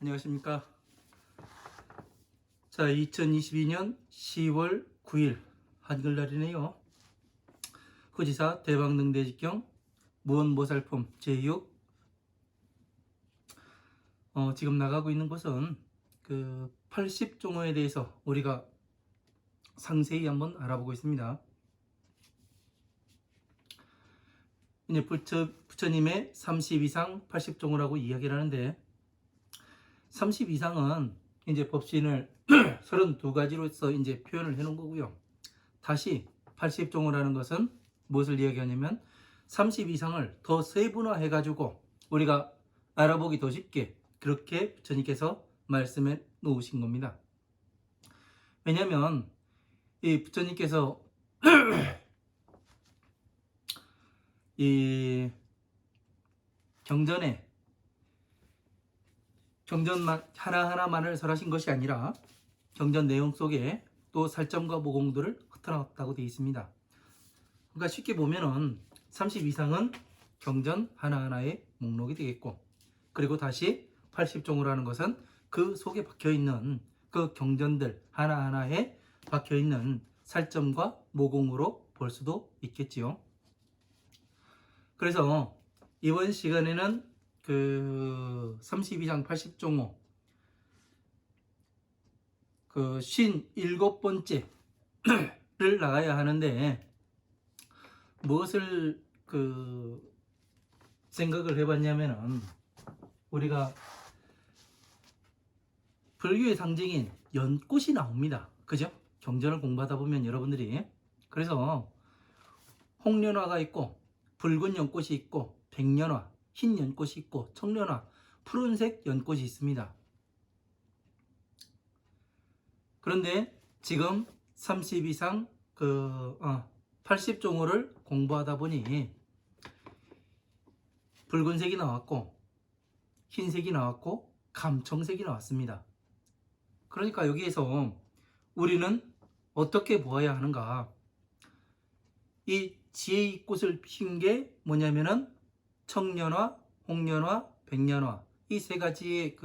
안녕하십니까. 자, 2022년 10월 9일 한글날이네요. 후지사 대방능대직경 무언보살품 제6 지금 나가고 있는 것은 그 80종호에 대해서 우리가 상세히 한번 알아보고 있습니다. 이제 부처님의 30이상 80종호라고 이야기를 하는데, 30이상은 이제 법신을 32가지로서 이제 표현을 해 놓은 거고요. 다시 80종호라는 것은 무엇을 이야기하냐면 30 이상을 더 세분화해 가지고 우리가 알아보기 더 쉽게 그렇게 부처님께서 말씀해 놓으신 겁니다. 왜냐하면 이 부처님께서 이 경전만 하나하나만을 설하신 것이 아니라 경전 내용 속에 또 살점과 모공들을 흩어놨다고 되어 있습니다. 그러니까 쉽게 보면은 30 이상은 경전 하나하나의 목록이 되겠고, 그리고 다시 80종호라는 것은 그 속에 박혀있는 그 경전들 하나하나에 박혀있는 살점과 모공으로 볼 수도 있겠지요. 그래서 이번 시간에는 그 32장 80종호 그 57번째를 나가야 하는데, 무엇을 생각을 해봤냐면은, 우리가 불교의 상징인 연꽃이 나옵니다. 그죠? 경전을 공부하다 보면 여러분들이. 그래서 홍련화가 있고 붉은 연꽃이 있고 백련화, 흰 연꽃이 있고 청련화, 푸른색 연꽃이 있습니다. 그런데 지금 30 이상 80종호를 공부하다 보니 붉은색이 나왔고 흰색이 나왔고 감청색이 나왔습니다. 그러니까 여기에서 우리는 어떻게 보아야 하는가? 이 지혜의 꽃을 핀 게 뭐냐면은 청련화, 홍련화, 백련화, 이 세 가지의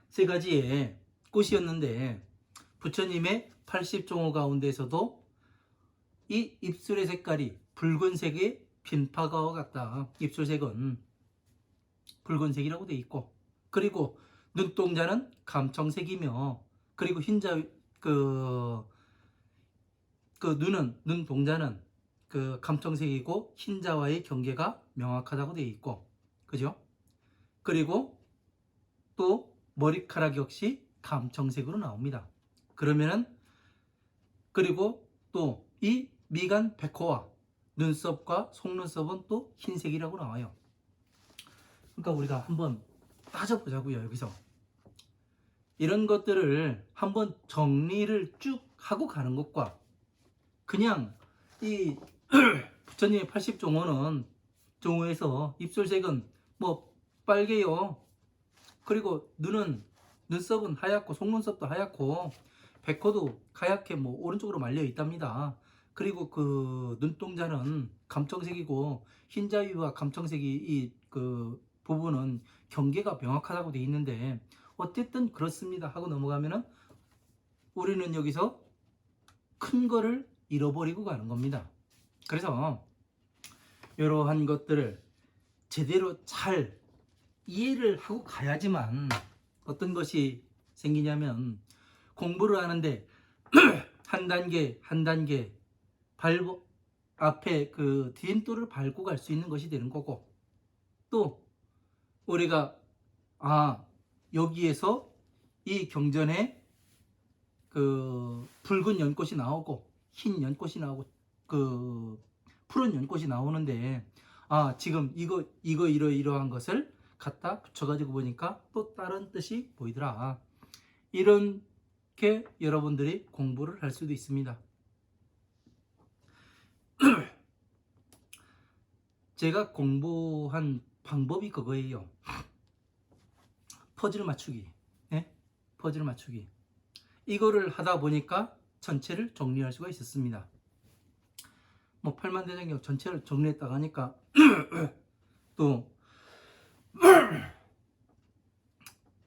세 가지의 꽃이었는데, 부처님의 80종호 가운데서도 이 입술의 색깔이 붉은색의 빈파가와 같다. 입술색은 붉은색이라고 되어 있고, 그리고 눈동자는 감청색이며, 그리고 흰자 눈동자는 감청색이고 흰자와의 경계가 명확하다고 되어 있고, 그죠? 그리고 또 머리카락 역시 감청색으로 나옵니다. 그러면은, 그리고 또 이 미간 백호와 눈썹과 속눈썹은 또 흰색이라고 나와요. 그러니까 우리가 한번 따져보자고요. 여기서 이런 것들을 한번 정리를 쭉 하고 가는 것과, 그냥 이 부처님의 80종호는 종호에서 입술색은 뭐 빨개요. 그리고 눈썹은 하얗고 속눈썹도 하얗고 백호도 하얗게 뭐 오른쪽으로 말려 있답니다. 그리고 그 눈동자는 감청색이고 흰자위와 감청색이 이 부분은 경계가 명확하다고 되어 있는데, 어쨌든 그렇습니다 하고 넘어가면은 우리는 여기서 큰 거를 잃어버리고 가는 겁니다. 그래서 이러한 것들을 제대로 잘 이해를 하고 가야지만 어떤 것이 생기냐면, 공부를 하는데 한 단계 한 단계 앞에 그 디딤돌을 밟고 갈 수 있는 것이 되는 거고, 또 우리가 여기에서 이 경전에 붉은 연꽃이 나오고 흰 연꽃이 나오고 푸른 연꽃이 나오는데, 지금 이러한 것을 갖다 붙여가지고 보니까 또 다른 뜻이 보이더라. 이렇게 여러분들이 공부를 할 수도 있습니다. 제가 공부한 방법이 그거예요. 퍼즐 맞추기. 네? 퍼즐 맞추기. 이거를 하다 보니까 전체를 정리할 수가 있었습니다. 뭐 팔만대장경 전체를 정리했다가 하니까 또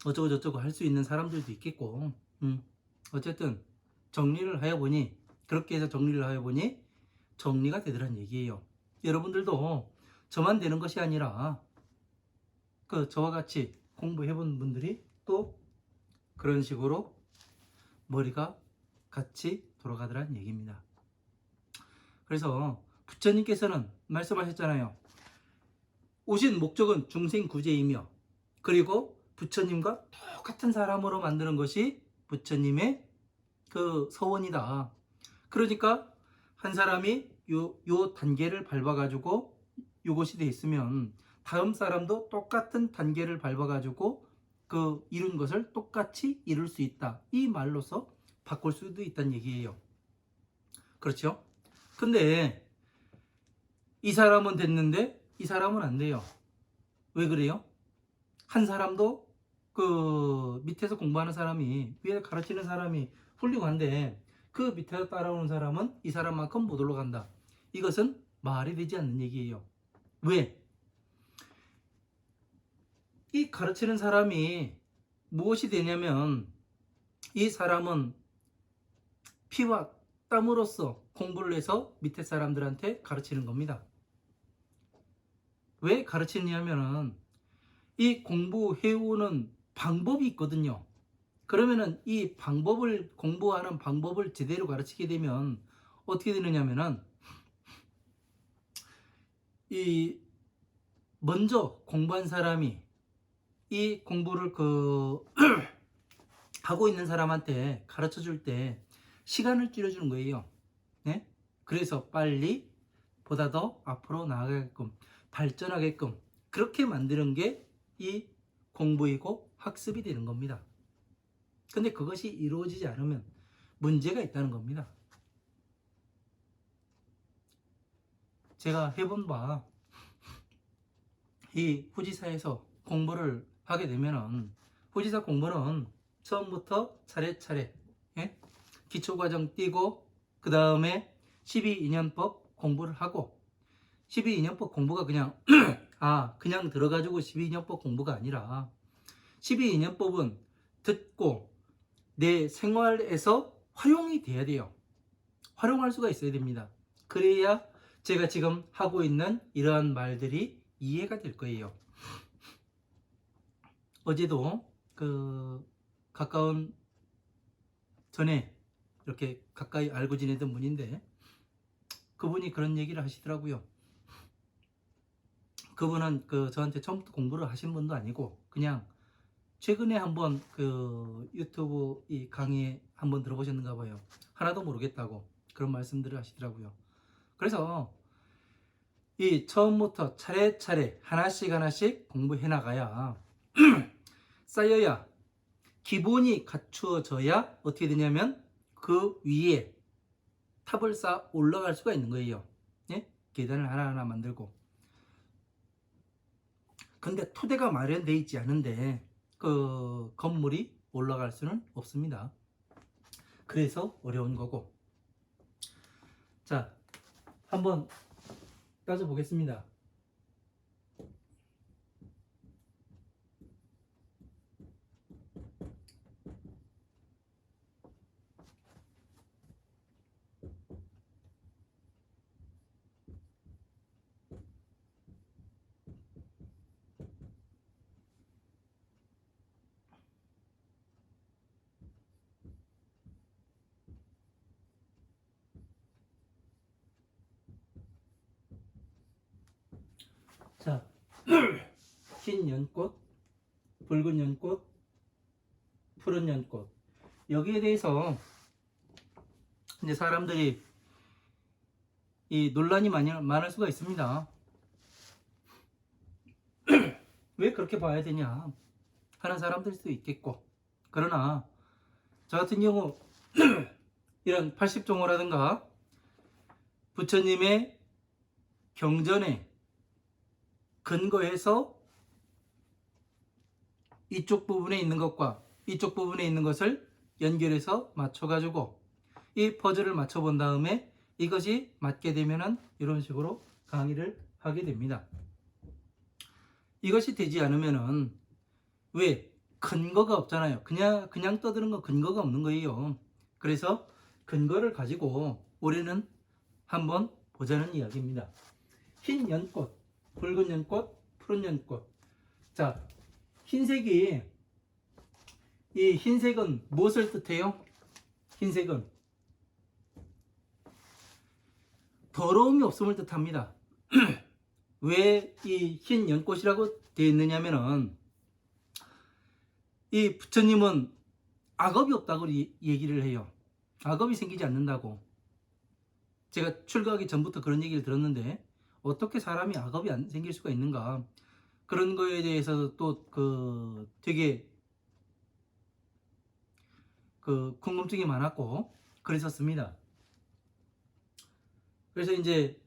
어쩌고 저쩌고 할 수 있는 사람들도 있겠고, 어쨌든 정리를 하여 보니, 그렇게 해서 정리를 하여 보니 정리가 되더란 얘기예요. 여러분들도 저만 되는 것이 아니라 저와 같이 공부해본 분들이 또 그런 식으로 머리가 같이 돌아가더란 얘기입니다. 그래서 부처님께서는 말씀하셨잖아요. 오신 목적은 중생구제이며, 그리고 부처님과 똑같은 사람으로 만드는 것이 부처님의 그 서원이다. 그러니까 한 사람이 요 단계를 밟아가지고 요것이 돼 있으면 다음 사람도 똑같은 단계를 밟아가지고 이룬 것을 똑같이 이룰 수 있다. 이 말로서 바꿀 수도 있다는 얘기예요. 그렇죠? 근데 이 사람은 됐는데 이 사람은 안 돼요. 왜 그래요? 한 사람도 밑에서 공부하는 사람이, 위에 가르치는 사람이 훌륭한데 그 밑에서 따라오는 사람은 이 사람만큼 못 올라간다. 이것은 말이 되지 않는 얘기예요. 왜? 이 가르치는 사람이 무엇이 되냐면, 이 사람은 피와 땀으로써 공부를 해서 밑에 사람들한테 가르치는 겁니다. 왜 가르치냐면은 이 공부해오는 방법이 있거든요. 그러면은 이 방법을, 공부하는 방법을 제대로 가르치게 되면 어떻게 되느냐면은, 이 먼저 공부한 사람이 이 공부를 하고 있는 사람한테 가르쳐 줄 때 시간을 줄여주는 거예요. 네? 그래서 빨리 보다 더 앞으로 나아가게끔, 발전하게끔 그렇게 만드는 게 이 공부이고 학습이 되는 겁니다. 근데 그것이 이루어지지 않으면 문제가 있다는 겁니다. 제가 해본 바, 이 후지사에서 공부를 하게 되면은, 후지사 공부는 처음부터 차례차례, 예? 기초과정 띄고 그 다음에 12인연법 공부를 하고, 12인연법 공부가 그냥 그냥 들어가지고 12인연법 공부가 아니라, 12인연법은 듣고 내 생활에서 활용이 돼야 돼요. 활용할 수가 있어야 됩니다. 그래야 제가 지금 하고 있는 이러한 말들이 이해가 될 거예요. 어제도 가까운 전에 이렇게 가까이 알고 지내던 분인데, 그분이 그런 얘기를 하시더라고요. 그분은 저한테 처음부터 공부를 하신 분도 아니고 그냥 최근에 한번 유튜브 이 강의에 한번 들어보셨는가 봐요. 하나도 모르겠다고 그런 말씀들을 하시더라고요. 그래서 이 처음부터 차례차례 하나씩 공부해 나가야 쌓여야, 기본이 갖추어져야 어떻게 되냐면 그 위에 탑을 쌓아 올라갈 수가 있는 거예요. 예? 계단을 하나하나 만들고. 근데 토대가 마련되어 있지 않은데 건물이 올라갈 수는 없습니다. 그래서 어려운 거고. 자, 한번 따져보겠습니다. 자, 흰 연꽃, 붉은 연꽃, 푸른 연꽃. 여기에 대해서 이제 사람들이 이 논란이 많을 수가 있습니다. 왜 그렇게 봐야 되냐 하는 사람들일 수도 있겠고, 그러나 저 같은 경우 이런 80종호라든가 부처님의 경전에 근거해서 이쪽 부분에 있는 것과 이쪽 부분에 있는 것을 연결해서 맞춰가지고 이 퍼즐을 맞춰본 다음에 이것이 맞게 되면은 이런 식으로 강의를 하게 됩니다. 이것이 되지 않으면은, 왜? 근거가 없잖아요. 그냥 떠드는 건 근거가 없는 거예요. 그래서 근거를 가지고 우리는 한번 보자는 이야기입니다. 흰 연꽃, 붉은 연꽃, 푸른 연꽃. 자, 흰색이, 이 흰색은 무엇을 뜻해요? 흰색은 더러움이 없음을 뜻합니다. 왜 이 흰 연꽃이라고 되어 있느냐면은, 이 부처님은 악업이 없다고 얘기를 해요. 악업이 생기지 않는다고. 제가 출가하기 전부터 그런 얘기를 들었는데, 어떻게 사람이 악업이 안 생길 수가 있는가, 그런 거에 대해서 또 되게 궁금증이 많았고 그랬었습니다. 그래서 이제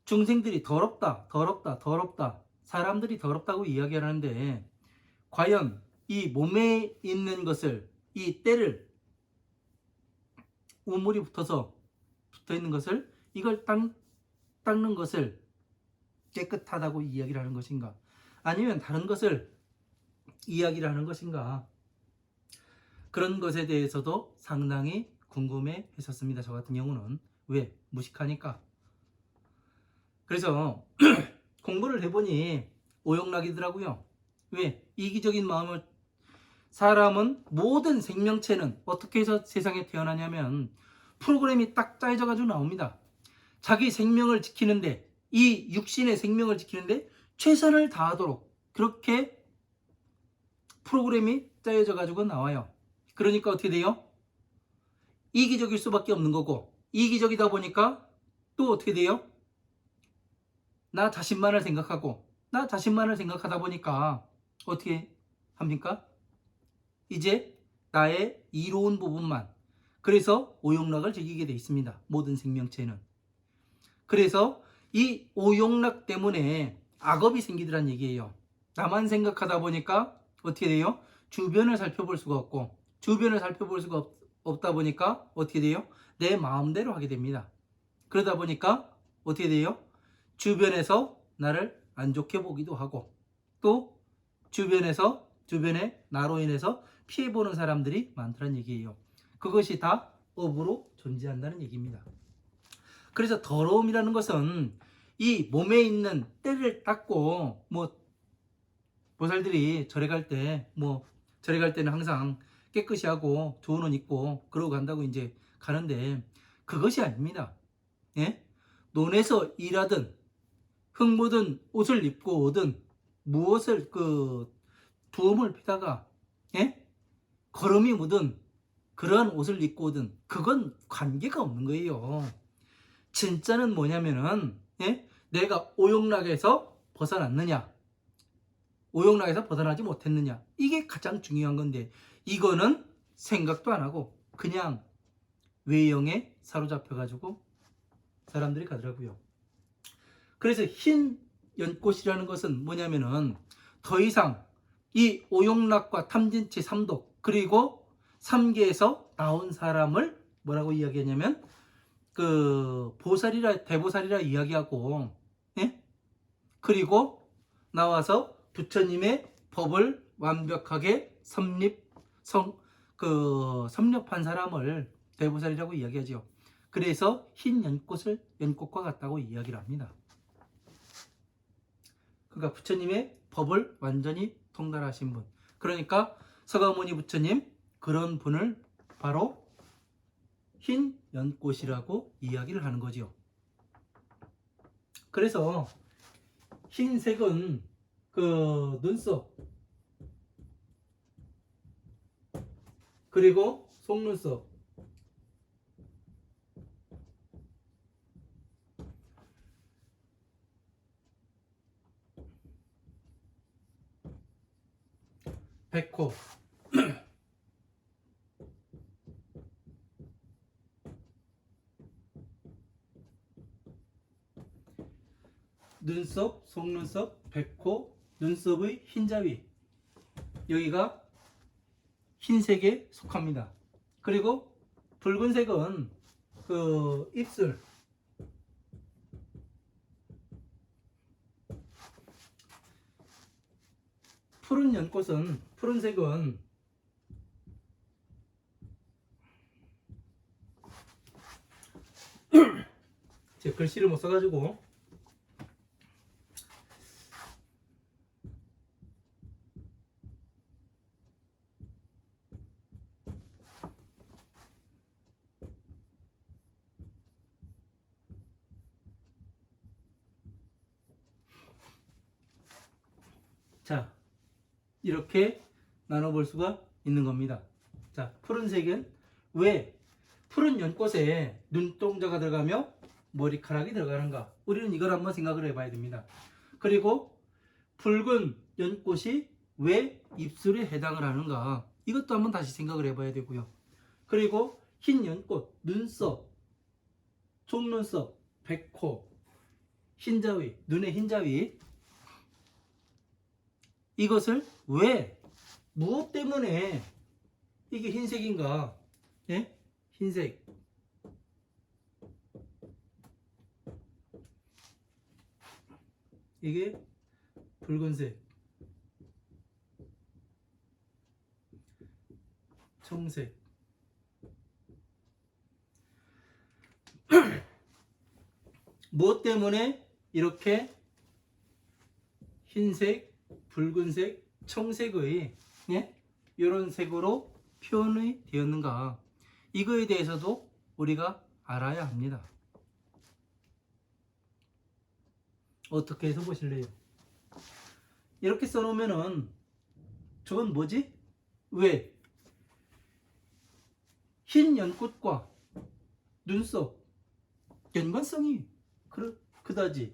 중생들이 더럽다, 더럽다, 더럽다, 사람들이 더럽다고 이야기를 하는데, 과연 이 몸에 있는 것을, 이 때를, 우물이 붙어 있는 것을, 이걸 닦는 것을 깨끗하다고 이야기를 하는 것인가, 아니면 다른 것을 이야기를 하는 것인가, 그런 것에 대해서도 상당히 궁금해 했었습니다. 저 같은 경우는. 왜? 무식하니까. 그래서 공부를 해보니 오용락이더라고요. 왜? 이기적인 마음을, 사람은, 모든 생명체는 어떻게 해서 세상에 태어나냐면 프로그램이 딱 짜여져 가지고 나옵니다. 자기 생명을 지키는데, 이 육신의 생명을 지키는데 최선을 다하도록 그렇게 프로그램이 짜여져 가지고 나와요. 그러니까 어떻게 돼요? 이기적일 수밖에 없는 거고, 이기적이다 보니까 또 어떻게 돼요? 나 자신만을 생각하고, 나 자신만을 생각하다 보니까 어떻게 합니까? 이제 나의 이로운 부분만, 그래서 오용락을 즐기게 돼 있습니다. 모든 생명체는. 그래서 이 오용락 때문에 악업이 생기더란 얘기예요. 나만 생각하다 보니까 어떻게 돼요? 주변을 살펴볼 수가 없고, 주변을 살펴볼 수가 없다 보니까 어떻게 돼요? 내 마음대로 하게 됩니다. 그러다 보니까 어떻게 돼요? 주변에서 나를 안 좋게 보기도 하고, 또 주변에 나로 인해서 피해보는 사람들이 많다는 얘기예요. 그것이 다 업으로 존재한다는 얘기입니다. 그래서 더러움이라는 것은 이 몸에 있는 때를 닦고, 보살들이 절에 갈 때는 항상 깨끗이 하고 좋은 옷 입고 그러고 간다고 이제 가는데, 그것이 아닙니다. 예? 논에서 일하든 흙 묻은 옷을 입고 오든, 무엇을 두음을 피다가, 예? 거름이 묻은 그러한 옷을 입고 오든, 그건 관계가 없는 거예요. 진짜는 뭐냐면은, 예? 내가 오용락에서 벗어났느냐, 오용락에서 벗어나지 못했느냐, 이게 가장 중요한 건데, 이거는 생각도 안 하고 그냥 외형에 사로잡혀 가지고 사람들이 가더라고요. 그래서 흰 연꽃이라는 것은 뭐냐면은, 더 이상 이 오용락과 탐진치 삼독, 그리고 삼계에서 나온 사람을 뭐라고 이야기하냐면 대보살이라 이야기하고, 예? 그리고 나와서 부처님의 법을 완벽하게 섭렵한 사람을 대보살이라고 이야기하죠. 그래서 흰 연꽃과 같다고 이야기를 합니다. 그러니까 부처님의 법을 완전히 통달하신 분, 그러니까 서가모니 부처님, 그런 분을 바로 흰 연꽃이라고 이야기를 하는 거지요. 그래서 흰색은 눈썹, 그리고 속눈썹, 배코, 눈썹, 속눈썹, 배코, 눈썹의 흰자위, 여기가 흰색에 속합니다. 그리고 붉은색은 입술, 푸른 연꽃은, 푸른색은 제 글씨를 못 써가지고 자, 이렇게 나눠볼 수가 있는 겁니다. 자, 푸른색은 왜 푸른 연꽃에 눈동자가 들어가며 머리카락이 들어가는가? 우리는 이걸 한번 생각을 해봐야 됩니다. 그리고 붉은 연꽃이 왜 입술에 해당을 하는가? 이것도 한번 다시 생각을 해봐야 되고요. 그리고 흰 연꽃, 눈썹, 속눈썹, 백호, 흰자위, 눈의 흰자위, 이것을 왜, 무엇 때문에 이게 흰색인가? 예? 흰색. 이게 붉은색, 청색. 무엇 때문에 이렇게 흰색, 붉은색, 청색의 이런 색으로 표현이 되었는가? 이거에 대해서도 우리가 알아야 합니다. 어떻게 해서 보실래요? 이렇게 써놓으면은 저건 뭐지? 왜? 흰 연꽃과 눈썹 연관성이 그다지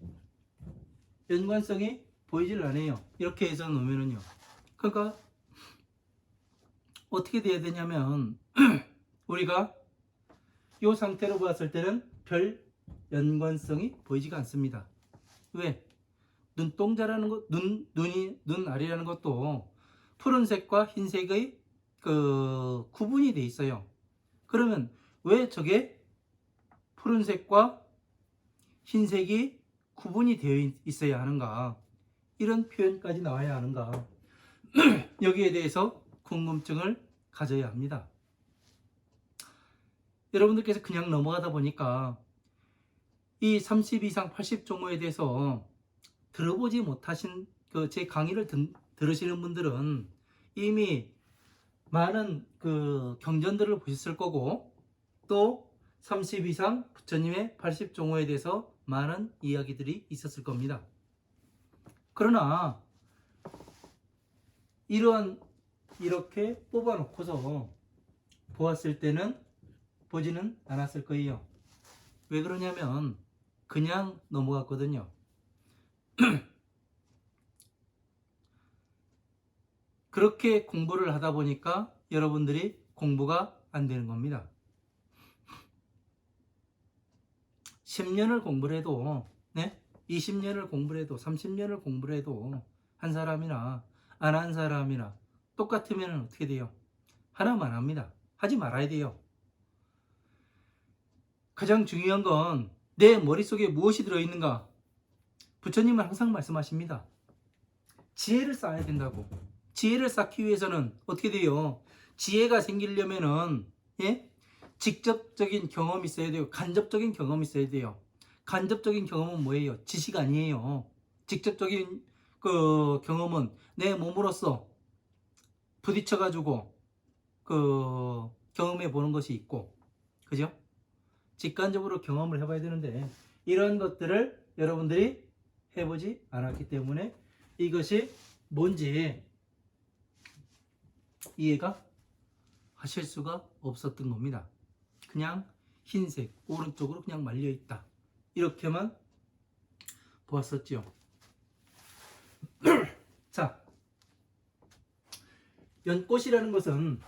연관성이 보이질 않아요. 이렇게 해서 놓으면은요. 그러니까 어떻게 돼야 되냐면 우리가 이 상태로 봤을 때는 별 연관성이 보이지가 않습니다. 왜? 눈동자라는 것, 눈 아래라는 것도 푸른색과 흰색의 그 구분이 돼 있어요. 그러면 왜 저게 푸른색과 흰색이 구분이 되어 있어야 하는가? 이런 표현까지 나와야 하는가? 여기에 대해서 궁금증을 가져야 합니다. 여러분들께서 그냥 넘어가다 보니까 이 30 이상 80 종호에 대해서 들어보지 못하신 제 강의를 들으시는 분들은 이미 많은 경전들을 보셨을 거고 또 30 이상 부처님의 80 종호에 대해서 많은 이야기들이 있었을 겁니다. 그러나 이렇게 뽑아놓고서 보았을 때는 보지는 않았을 거예요. 왜 그러냐면 그냥 넘어갔거든요. 그렇게 공부를 하다 보니까 여러분들이 공부가 안 되는 겁니다. 10년을 공부를 해도 20년을 공부를 해도 30년을 공부를 해도 한 사람이나 안 한 사람이나 똑같으면 어떻게 돼요? 하나만 합니다. 하지 말아야 돼요. 가장 중요한 건 내 머릿속에 무엇이 들어있는가? 부처님은 항상 말씀하십니다. 지혜를 쌓아야 된다고. 지혜를 쌓기 위해서는 어떻게 돼요? 지혜가 생기려면은 직접적인 경험이 있어야 돼요. 간접적인 경험이 있어야 돼요. 간접적인 경험은 뭐예요? 지식 아니에요. 직접적인 경험은 내 몸으로서 부딪혀가지고 경험해 보는 것이 있고, 그죠? 직관적으로 경험을 해봐야 되는데 이런 것들을 여러분들이 해보지 않았기 때문에 이것이 뭔지 이해가 하실 수가 없었던 겁니다. 그냥 흰색 오른쪽으로 그냥 말려 있다 이렇게만 보았었죠. 자, 연꽃이라는 것은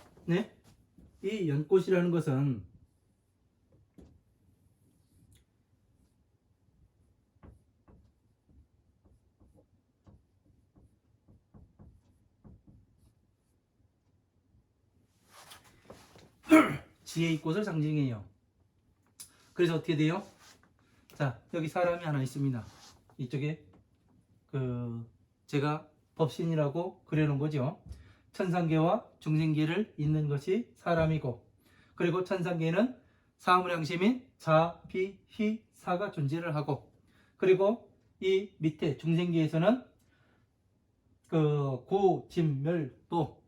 이 연꽃이라는 것은 지혜의 꽃을 상징해요. 그래서 어떻게 돼요? 자, 여기 사람이 하나 있습니다. 이쪽에 제가 법신이라고 그려놓은 거죠. 천상계와 중생계를 잇는 것이 사람이고, 그리고 천상계는 사무량심인 자, 비, 희, 사가 존재를 하고, 그리고 이 밑에 중생계에서는 고진멸도,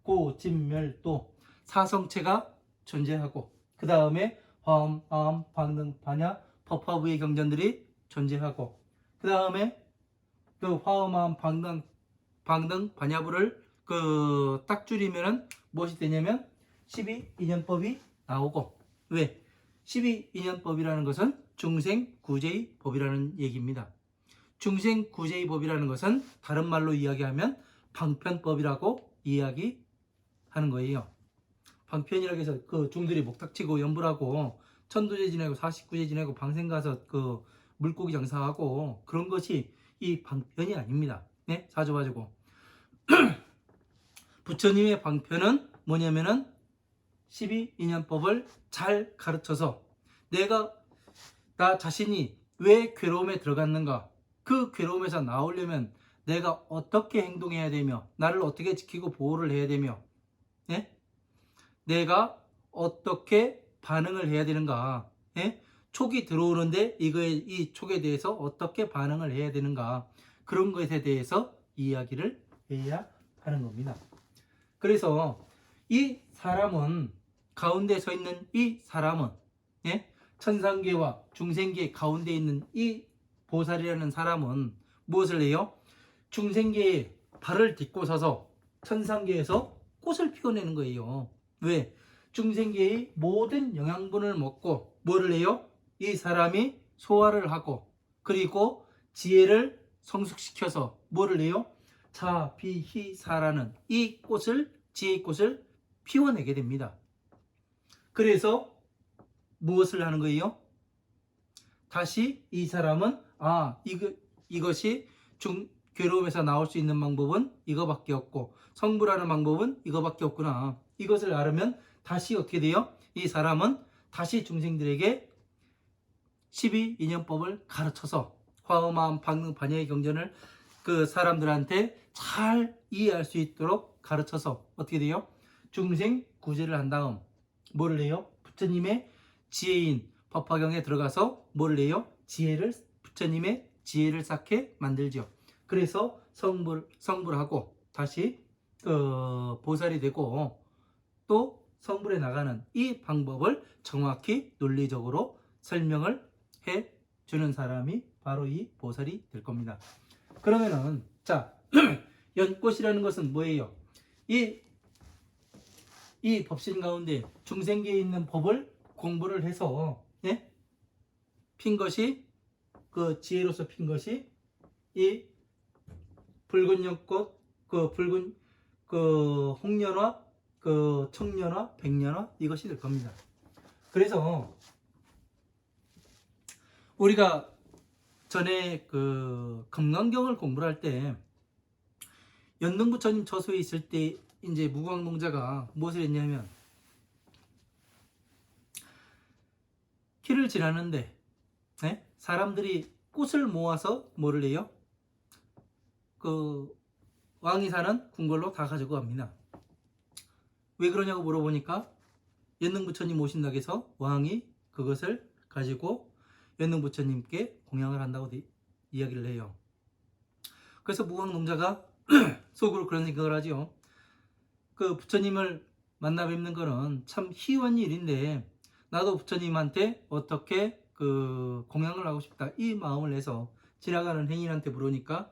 고진멸도 사성체가 존재하고, 그 다음에 화엄, 아엄, 방능, 반야, 법화부의 경전들이 존재하고, 그 다음에 화엄, 아엄, 방능, 반야부를 딱 줄이면은 무엇이 되냐면 12인연법이 나오고, 왜? 12인연법이라는 것은 중생구제의 법이라는 얘기입니다. 중생구제의 법이라는 것은 다른 말로 이야기하면 방편법이라고 이야기하는 거예요. 방편이라고 해서 중들이 목탁치고 연불하고 천도제 지내고 49제 지내고 방생 가서 물고기 장사하고 그런 것이 이 방편이 아닙니다. 네? 사주 봐주고. 부처님의 방편은 뭐냐면은 12인연법을 잘 가르쳐서 나 자신이 왜 괴로움에 들어갔는가, 그 괴로움에서 나오려면 내가 어떻게 행동해야 되며, 나를 어떻게 지키고 보호를 해야 되며, 예? 내가 어떻게 반응을 해야 되는가, 예? 촉이 들어오는데 이 촉에 대해서 어떻게 반응을 해야 되는가, 그런 것에 대해서 이야기를 해야 하는 겁니다. 그래서 이 사람은, 가운데 서 있는 이 사람은, 예? 천상계와 중생계 가운데 있는 이 보살이라는 사람은 무엇을 해요? 중생계에 발을 딛고 서서 천상계에서 꽃을 피워내는 거예요. 왜? 중생계의 모든 영양분을 먹고 뭐를 해요? 이 사람이 소화를 하고, 그리고 지혜를 성숙시켜서 뭐를 해요? 자, 비, 희, 사라는 이 꽃을, 지혜의 꽃을 피워내게 됩니다. 그래서 무엇을 하는 거예요? 다시 이 사람은 이것이 괴로움에서 나올 수 있는 방법은 이거밖에 없고, 성불하는 방법은 이거밖에 없구나, 이것을 알으면 다시 어떻게 돼요? 이 사람은 다시 중생들에게 12인연법을 가르쳐서 화엄, 방능, 반야의 경전을 사람들한테 잘 이해할 수 있도록 가르쳐서 어떻게 돼요? 중생 구제를 한 다음 뭐를 해요? 부처님의 지혜인 법화경에 들어가서 뭐를 해요? 부처님의 지혜를 쌓게 만들죠. 그래서 성불하고 다시 보살이 되고, 또 성불에 나가는 이 방법을 정확히 논리적으로 설명을 해 주는 사람이 바로 이 보살이 될 겁니다. 그러면은 자, 연꽃이라는 것은 뭐예요? 이 법신 가운데 중생계에 있는 법을 공부를 해서, 예? 핀 것이, 지혜로서 핀 것이 이 붉은 연꽃, 붉은 홍련화, 청련화, 백련화, 이것이 될 겁니다. 그래서 우리가 전에 금강경을 공부를 할 때 연등부처님 저수에 있을 때 이제 무광농자가 무엇을 했냐면, 길을 지나는데 사람들이 꽃을 모아서 뭐를 해요? 왕이 사는 궁궐로 다 가지고 갑니다. 왜 그러냐고 물어보니까 연등부처님 오신다고 해서 왕이 그것을 가지고 연등부처님께 공양을 한다고 이야기를 해요. 그래서 무광농자가 속으로 그런 생각을 하죠. 부처님을 만나 뵙는 거는 참 희귀한 일인데 나도 부처님한테 어떻게 공양을 하고 싶다, 이 마음을 내서 지나가는 행인한테 물으니까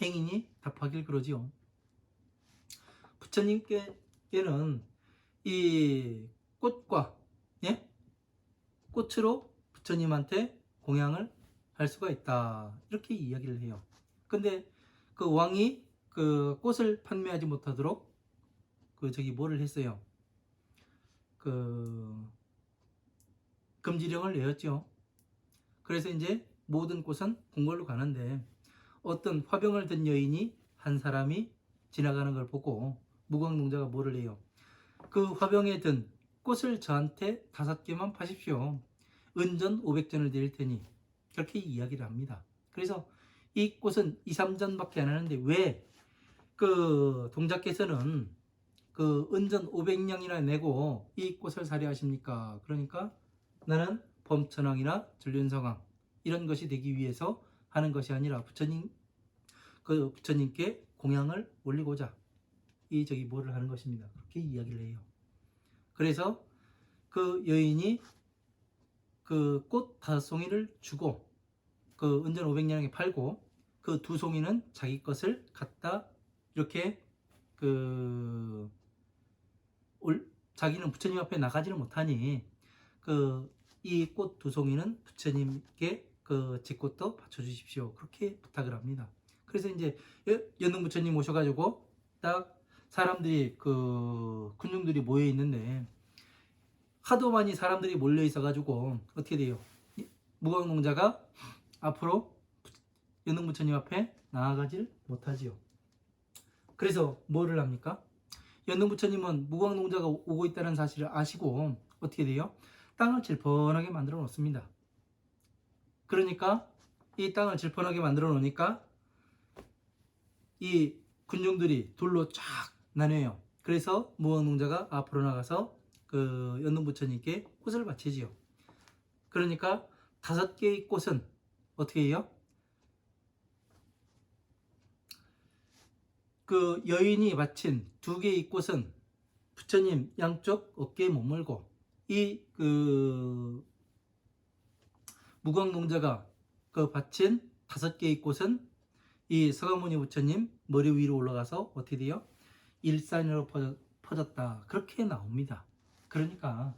행인이 답하길 그러지요. 부처님께는 이 꽃과, 예? 꽃으로 부처님한테 공양을 할 수가 있다, 이렇게 이야기를 해요. 근데 왕이 꽃을 판매하지 못하도록 뭐를 했어요? 금지령을 내었죠. 그래서 이제 모든 꽃은 궁궐로 가는데 어떤 화병을 든 여인이 한 사람이 지나가는 걸 보고 무광농자가 뭐를 해요? 화병에 든 꽃을 저한테 5개만 파십시오. 은전 500전을 드릴 테니, 그렇게 이야기를 합니다. 그래서 이 꽃은 2, 3전밖에 안 하는데 왜 그 동자께서는 그 은전 500냥이나 내고 이 꽃을 사려 하십니까? 그러니까 나는 범천왕이나 전륜성왕 이런 것이 되기 위해서 하는 것이 아니라 부처님께 공양을 올리고자 이 저기 뭐를 하는 것입니다. 그렇게 이야기를 해요. 그래서 그 여인이 그 꽃 5송이를 주고 그 은전 500냥에 팔고 그 2송이는 자기 것을 갖다 이렇게 그 자기는 부처님 앞에 나가지를 못하니 그 이 꽃 2송이는 부처님께 그 제 꽃도 바쳐 주십시오. 그렇게 부탁을 합니다. 그래서 이제 연능 부처님 오셔가지고 딱 사람들이 그 군중들이 모여 있는데 하도 많이 사람들이 몰려 있어가지고 어떻게 돼요? 무광농자가 앞으로 연능 부처님 앞에 나아가질 못하지요. 그래서 뭐를 합니까? 연능 부처님은 무광농자가 오고 있다는 사실을 아시고 어떻게 돼요? 땅을 질펀하게 만들어 놓습니다. 그러니까 이 땅을 질펀하게 만들어 놓으니까 이 군중들이 둘로 쫙 나뉘어요. 그래서 무광농자가 앞으로 나가서 그 연능 부처님께 꽃을 바치지요. 그러니까 5개의 꽃은 어떻게 해요? 그 여인이 바친 2개의 꽃은 부처님 양쪽 어깨에 머물고 이 그 무광농자가 그 바친 5개의 꽃은 이 서가모니 부처님 머리 위로 올라가서 어떻게 돼요? 일산으로 퍼졌다. 그렇게 나옵니다. 그러니까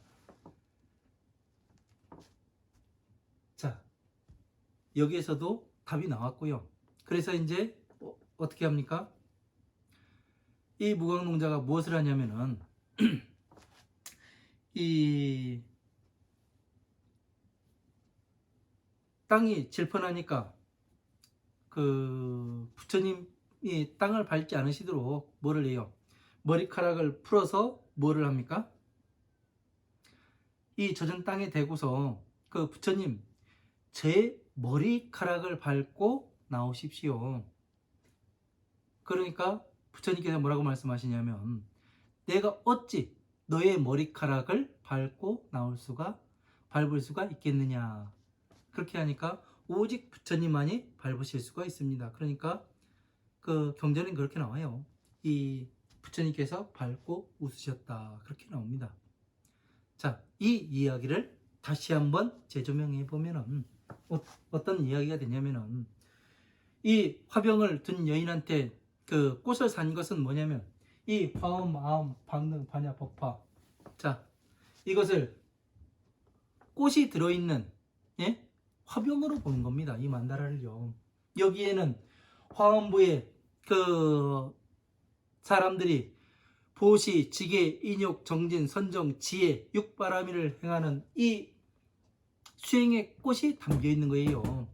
자 여기에서도 답이 나왔고요. 그래서 이제 어떻게 합니까? 이 무광농자가 무엇을 하냐면은 이 땅이 질펀하니까 그 부처님이 땅을 밟지 않으시도록 뭐를 해요? 머리카락을 풀어서 뭐를 합니까? 이 젖은 땅에 대고서 그 부처님 제 머리카락을 밟고 나오십시오. 그러니까 부처님께서 뭐라고 말씀하시냐면 내가 어찌 너의 머리카락을 밟을 수가 있겠느냐. 그렇게 하니까 오직 부처님만이 밟으실 수가 있습니다. 그러니까 그 경전은 그렇게 나와요. 이 부처님께서 밟고 웃으셨다. 그렇게 나옵니다. 자, 이 이야기를 다시 한번 재조명해 보면은 어떤 이야기가 되냐면은 이 화병을 든 여인한테 그 꽃을 산 것은 뭐냐면 이 화엄, 아엄, 방능, 반야, 법화. 자, 이것을 꽃이 들어있는 예? 화병으로 보는 겁니다. 이 만다라를요. 여기에는 화엄부의 그 사람들이 보시, 지계, 인욕, 정진, 선정, 지혜, 육바라미를 행하는 이 수행의 꽃이 담겨 있는 거예요.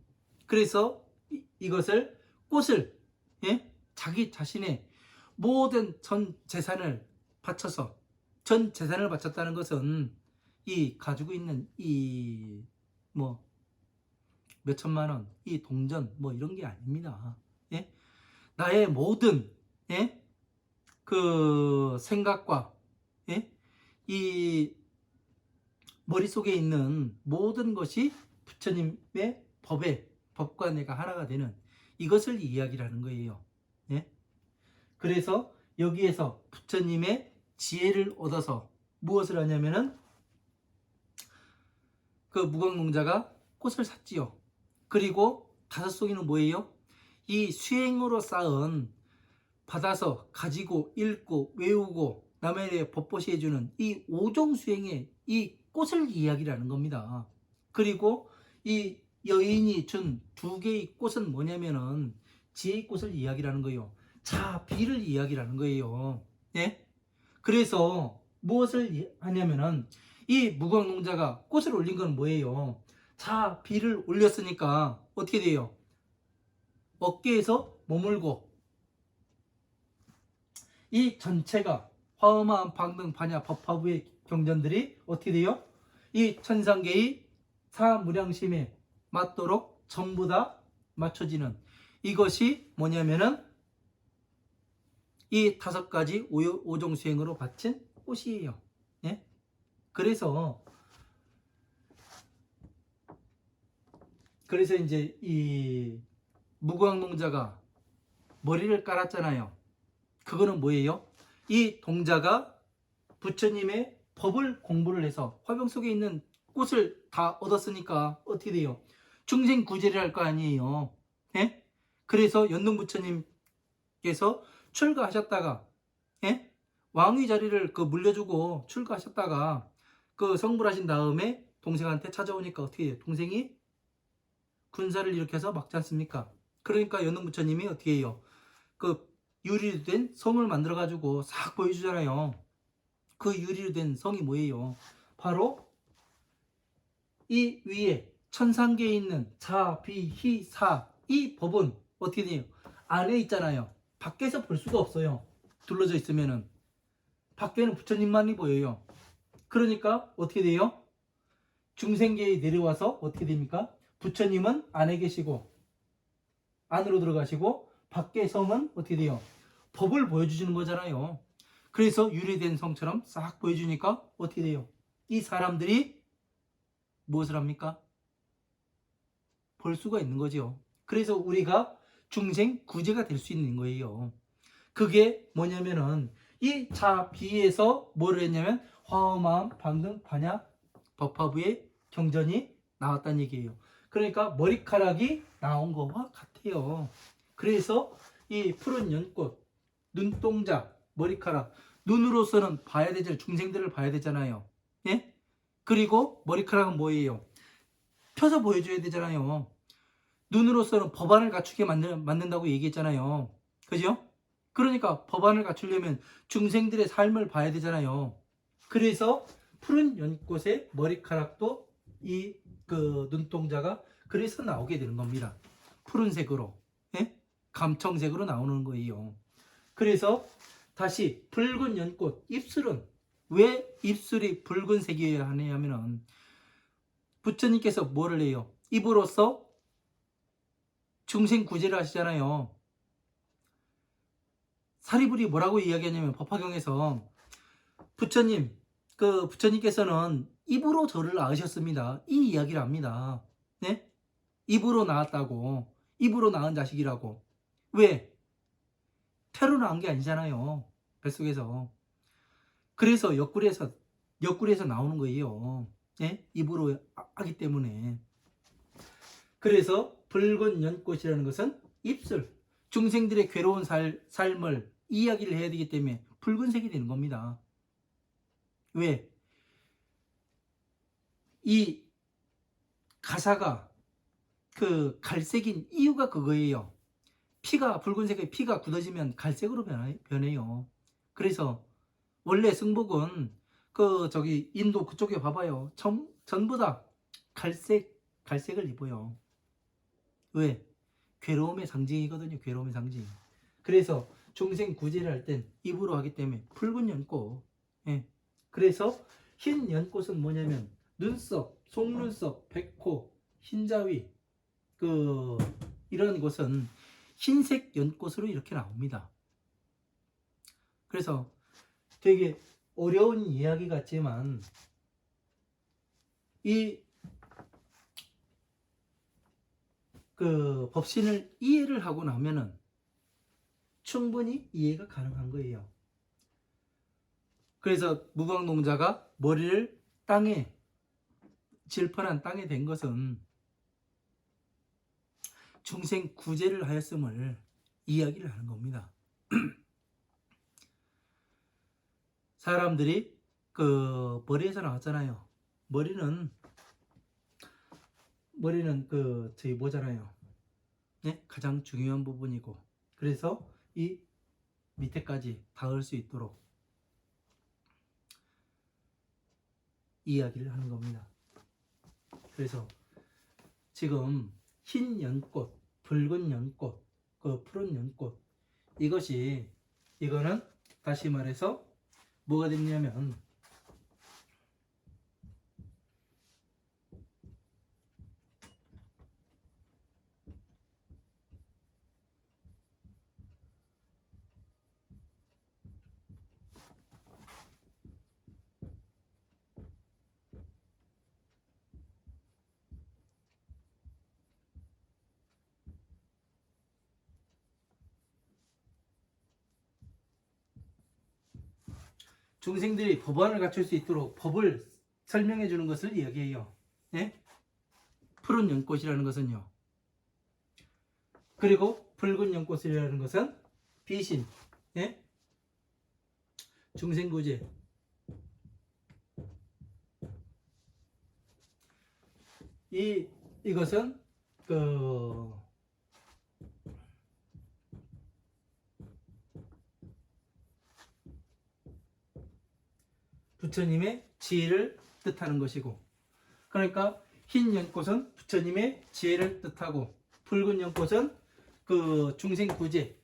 그래서 이것을 꽃을 예? 자기 자신의 모든 전 재산을 바쳐서 전 재산을 바쳤다는 것은 이 가지고 있는 이 뭐 몇천만 원, 이 동전 뭐 이런 게 아닙니다. 예? 나의 모든 예? 그 생각과 예? 이 머릿속에 있는 모든 것이 부처님의 법과 내가 하나가 되는 이것을 이야기를 하는 거예요. 예? 그래서 여기에서 부처님의 지혜를 얻어서 무엇을 하냐면은 그 무광농자가 꽃을 샀지요. 그리고 5송이는 뭐예요? 이 수행으로 쌓은 받아서 가지고 읽고 외우고 남에 대해 법보시 해주는 이 5종 수행의 이 꽃을 이야기를 하는 겁니다. 그리고 이 여인이 준 2개의 꽃은 뭐냐면은 지혜의 꽃을 이야기를 하는 거예요. 자, 비를 이야기를 하는 거예요. 예? 그래서 무엇을 하냐면은 이 무광농자가 꽃을 올린 건 뭐예요? 자, 비를 올렸으니까 어떻게 돼요? 어깨에서 머물고 이 전체가 화엄한 방등 반야 법화부의 경전들이 어떻게 돼요? 이 천상계의 사무량심에 맞도록 전부 다 맞춰지는 이것이 뭐냐면은 이 5가지 오종수행으로 바친 꽃이에요. 예? 그래서 이제 이 무광농자가 머리를 깔았잖아요. 그거는 뭐예요? 이 동자가 부처님의 법을 공부를 해서 화병 속에 있는 꽃을 다 얻었으니까 어떻게 돼요? 중생 구제를 할 거 아니에요. 예? 그래서 연등 부처님께서 출가하셨다가, 예? 왕위 자리를 물려주고 출가하셨다가 그 성불하신 다음에 동생한테 찾아오니까 어떻게 돼요? 동생이 군사를 일으켜서 막지 않습니까? 그러니까 연등 부처님이 어떻게 해요? 그 유리로 된 성을 만들어 가지고 싹 보여주잖아요. 그 유리로 된 성이 뭐예요? 바로 이 위에 천상계에 있는 자, 비, 희, 사, 이 법은 어떻게 돼요? 안에 있잖아요. 밖에서 볼 수가 없어요. 둘러져 있으면은 밖에는 부처님만이 보여요. 그러니까 어떻게 돼요? 중생계에 내려와서 어떻게 됩니까? 부처님은 안에 계시고 안으로 들어가시고 밖의 성은 어떻게 돼요? 법을 보여주시는 거잖아요. 그래서 유리된 성처럼 싹 보여주니까 어떻게 돼요? 이 사람들이 무엇을 합니까? 볼 수가 있는 거죠. 그래서 우리가 중생 구제가 될 수 있는 거예요. 그게 뭐냐면은 이 자비에서 뭐를 했냐면 화엄마음 방등 반야 법화부의 경전이 나왔다는 얘기예요. 그러니까 머리카락이 나온 거와 같아요. 그래서 이 푸른 연꽃, 눈동자, 머리카락, 눈으로서는 봐야 되잖아요. 중생들을 봐야 되잖아요. 예? 그리고 머리카락은 뭐예요? 펴서 보여줘야 되잖아요. 눈으로서는 법안을 갖추게 만든다고 얘기했잖아요. 그죠? 그러니까 법안을 갖추려면 중생들의 삶을 봐야 되잖아요. 그래서 푸른 연꽃의 머리카락도 이 눈동자가 그래서 나오게 되는 겁니다. 푸른색으로, 예? 감청색으로 나오는 거예요. 그래서 다시 붉은 연꽃 입술은 왜 입술이 붉은색이어야 하냐면은 부처님께서 뭐를 해요? 입으로써 중생 구제를 하시잖아요. 사리불이 뭐라고 이야기하냐면 법화경에서 부처님께서는 입으로 저를 낳으셨습니다. 이 이야기를 합니다. 네? 입으로 낳았다고. 입으로 낳은 자식이라고. 왜? 태로 낳은 게 아니잖아요. 뱃속에서. 그래서 옆구리에서 나오는 거예요. 네? 입으로 하기 때문에. 그래서 붉은 연꽃이라는 것은 입술. 중생들의 괴로운 삶을 이야기를 해야 되기 때문에 붉은색이 되는 겁니다. 왜? 이 가사가 갈색인 이유가 그거예요. 붉은색의 피가 굳어지면 갈색으로 변해요. 그래서 원래 승복은 인도 그쪽에 봐봐요. 전부 다 갈색을 입어요. 왜? 괴로움의 상징이거든요. 괴로움의 상징. 그래서 중생 구제를 할 땐 입으로 하기 때문에 붉은 연꽃. 예. 그래서 흰 연꽃은 뭐냐면 눈썹, 속눈썹, 백호, 흰자위 이런 곳은 흰색 연꽃으로 이렇게 나옵니다. 그래서 되게 어려운 이야기 같지만 이 법신을 이해를 하고 나면은 충분히 이해가 가능한 거예요. 그래서 무광농자가 머리를 질펀한 땅에 댄 것은 중생 구제를 하였음을 이야기를 하는 겁니다. 사람들이 머리에서 나왔잖아요. 머리는 저희 뭐잖아요. 네? 가장 중요한 부분이고, 그래서 이 밑에까지 닿을 수 있도록 이야기를 하는 겁니다. 그래서 지금 흰 연꽃, 붉은 연꽃, 푸른 연꽃, 이거는 다시 말해서 뭐가 됐냐면 중생들이 법안을 갖출 수 있도록 법을 설명해 주는 것을 이야기해요. 예? 푸른 연꽃이라는 것은요. 그리고 붉은 연꽃이라는 것은 비신, 예? 중생구제. 이것은 그 부처님의 지혜를 뜻하는 것이고, 그러니까 흰 연꽃은 부처님의 지혜를 뜻하고, 붉은 연꽃은 그 중생구제,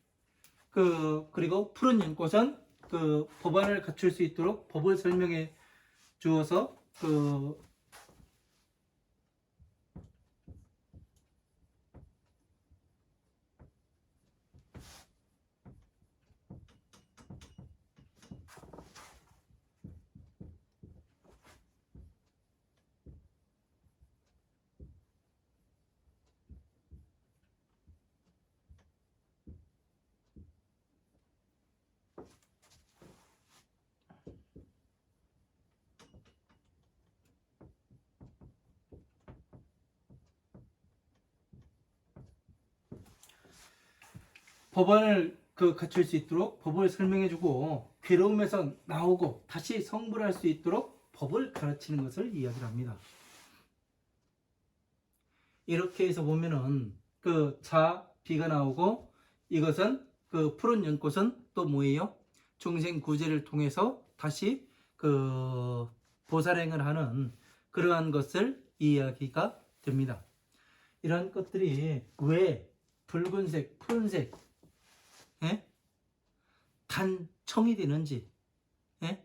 그리고 푸른 연꽃은 그 법안을 갖출 수 있도록 법을 설명해 주어서 법안을 갖출 수 있도록 법을 설명해주고, 괴로움에서 나오고 다시 성불할 수 있도록 법을 가르치는 것을 이야기를 합니다. 이렇게 해서 보면은 비가 나오고, 이것은 푸른 연꽃은 또 뭐예요? 중생 구제를 통해서 다시 보살행을 하는 그러한 것을 이야기가 됩니다. 이러한 것들이 왜 붉은색, 푸른색, 예? 단청이 되는지, 예?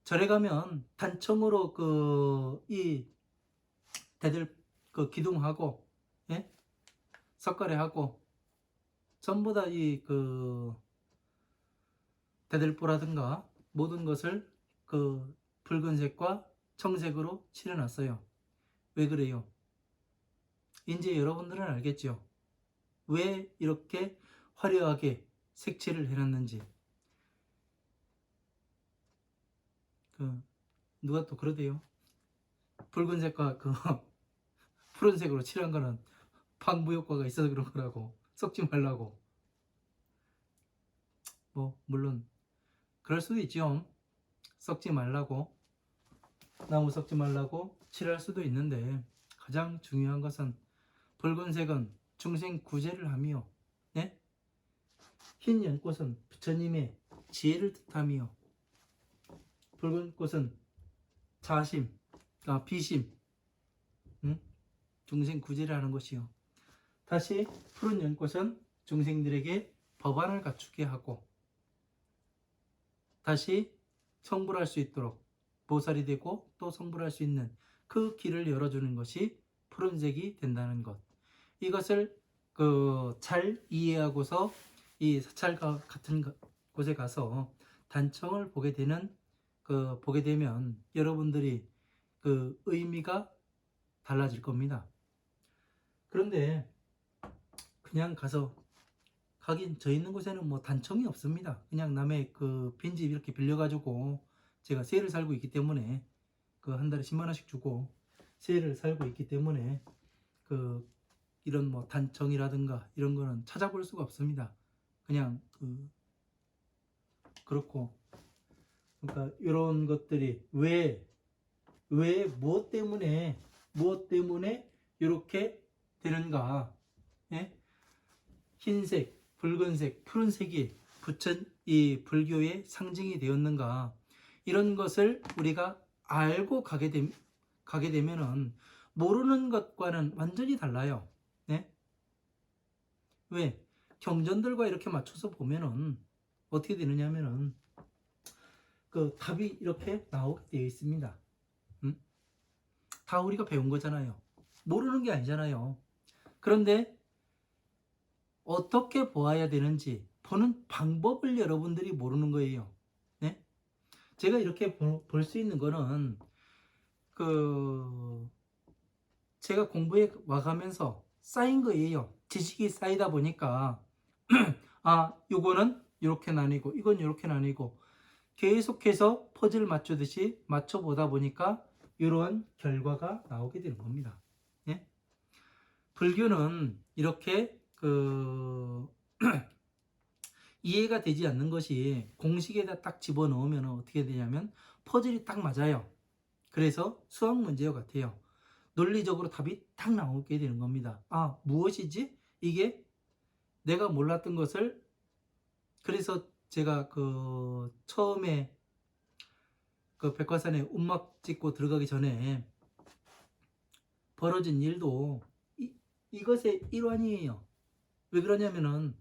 절에 가면 단청으로 이 대들 기둥하고, 예? 석가래하고 전부 다 이 대들보라든가 모든 것을 붉은색과 청색으로 칠해놨어요. 왜 그래요? 이제 여러분들은 알겠죠? 왜 이렇게 화려하게 색칠을 해놨는지. 누가 또 그러대요. 붉은색과 푸른색으로 칠한 거는 방부 효과가 있어서 그런 거라고, 썩지 말라고. 물론 그럴 수도 있죠. 썩지 말라고, 나무 썩지 말라고 칠할 수도 있는데, 가장 중요한 것은 붉은색은 중생 구제를 하며, 네? 흰 연꽃은 부처님의 지혜를 뜻하며, 붉은 꽃은 자심, 비심, 중생 구제를 하는 것이요. 다시 푸른 연꽃은 중생들에게 법안을 갖추게 하고, 다시 성불할 수 있도록 보살이 되고 또 성불할 수 있는 그 길을 열어주는 것이 푸른색이 된다는 것. 이것을 잘 이해하고서 이 사찰과 같은 곳에 가서 단청을 보게 되면 여러분들이 의미가 달라질 겁니다. 그런데 그냥 가서, 가긴 저 있는 곳에는 단청이 없습니다. 그냥 남의 빈집 이렇게 빌려가지고, 제가 세를 살고 있기 때문에 한 달에 10만 원씩 주고 세를 살고 있기 때문에 이런 단청이라든가 이런 거는 찾아볼 수가 없습니다. 그냥 그렇고, 그러니까 이런 것들이 왜 무엇 때문에 이렇게 되는가? 예? 흰색, 붉은색, 푸른색이 이 불교의 상징이 되었는가? 이런 것을 우리가 알고 가게 되면은 모르는 것과는 완전히 달라요. 네? 왜? 경전들과 이렇게 맞춰서 보면은 어떻게 되느냐면은 답이 이렇게 나오게 되어 있습니다. 다 우리가 배운 거잖아요. 모르는 게 아니잖아요. 그런데 어떻게 보아야 되는지 보는 방법을 여러분들이 모르는 거예요. 네? 제가 이렇게 볼 수 있는 거는 제가 공부해 와가면서 쌓인 거예요. 지식이 쌓이다 보니까 요거는 이렇게 나뉘고 이건 이렇게 나뉘고, 계속해서 퍼즐 맞추듯이 맞춰보다 보니까 이러한 결과가 나오게 되는 겁니다. 예? 불교는 이렇게 이해가 되지 않는 것이 공식에다 딱 집어넣으면 어떻게 되냐면 퍼즐이 딱 맞아요. 그래서 수학 문제와 같아요. 논리적으로 답이 딱 나오게 되는 겁니다. 아, 무엇이지? 이게 내가 몰랐던 것을, 그래서 제가 처음에 백화산에 움막 찍고 들어가기 전에 벌어진 일도 이것의 일환이에요. 왜 그러냐면은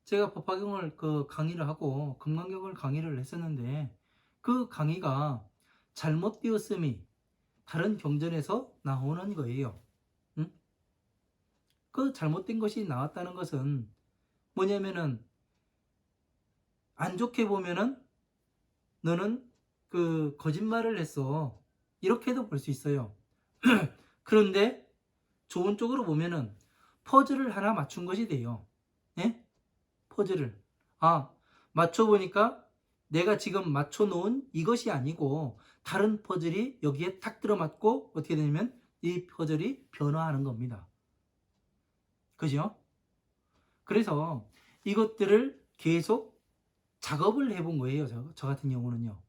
제가 법화경을 강의를 하고 금강경을 강의를 했었는데 그 강의가 잘못되었음이 다른 경전에서 나오는 거예요. 응? 그 잘못된 것이 나왔다는 것은 뭐냐면은 안 좋게 보면은 너는 거짓말을 했어. 이렇게도 볼 수 있어요. 그런데 좋은 쪽으로 보면은 퍼즐을 하나 맞춘 것이 돼요. 예? 퍼즐을. 아, 맞춰보니까 내가 지금 맞춰놓은 이것이 아니고 다른 퍼즐이 여기에 탁 들어맞고 어떻게 되냐면 이 퍼즐이 변화하는 겁니다. 그죠? 그래서 이것들을 계속 작업을 해본 거예요. 저 같은 경우는요.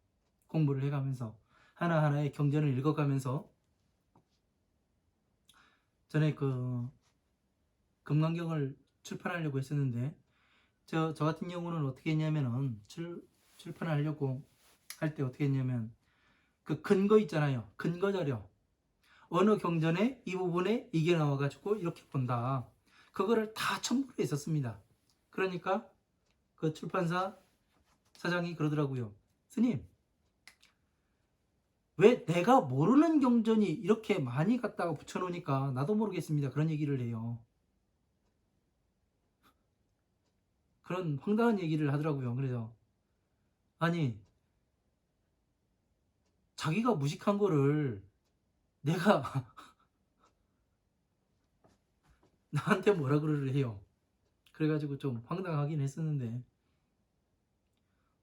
공부를 해가면서 하나하나의 경전을 읽어가면서 전에 금강경을 출판하려고 했었는데 저 같은 경우는 어떻게 했냐면은 출판하려고 할 때 어떻게 했냐면 그 근거 있잖아요. 근거 자료. 어느 경전에 이 부분에 이게 나와가지고 이렇게 본다. 그거를 다 첨부를 했었습니다. 그러니까 그 출판사 사장이 그러더라고요. 스님, 왜 내가 모르는 경전이 이렇게 많이 갖다가 붙여놓으니까 나도 모르겠습니다. 그런 얘기를 해요. 그런 황당한 얘기를 하더라고요. 그래서 아니 자기가 무식한 거를 내가 나한테 뭐라 그러를 해요. 그래가지고 좀 황당하긴 했었는데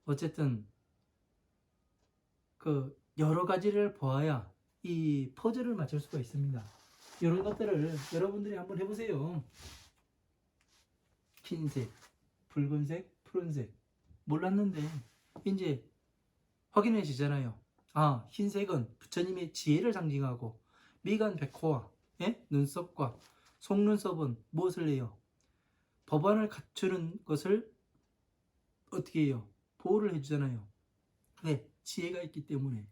어쨌든 여러 가지를 보아야 이 퍼즐을 맞출 수가 있습니다. 이런 것들을 여러분들이 한번 해보세요. 흰색, 붉은색, 푸른색 몰랐는데 이제 확인해지잖아요. 아, 흰색은 부처님의 지혜를 상징하고 미간백호와 눈썹과 속눈썹은 무엇을 해요? 법안을 갖추는 것을 어떻게 해요? 보호를 해주잖아요. 네, 지혜가 있기 때문에.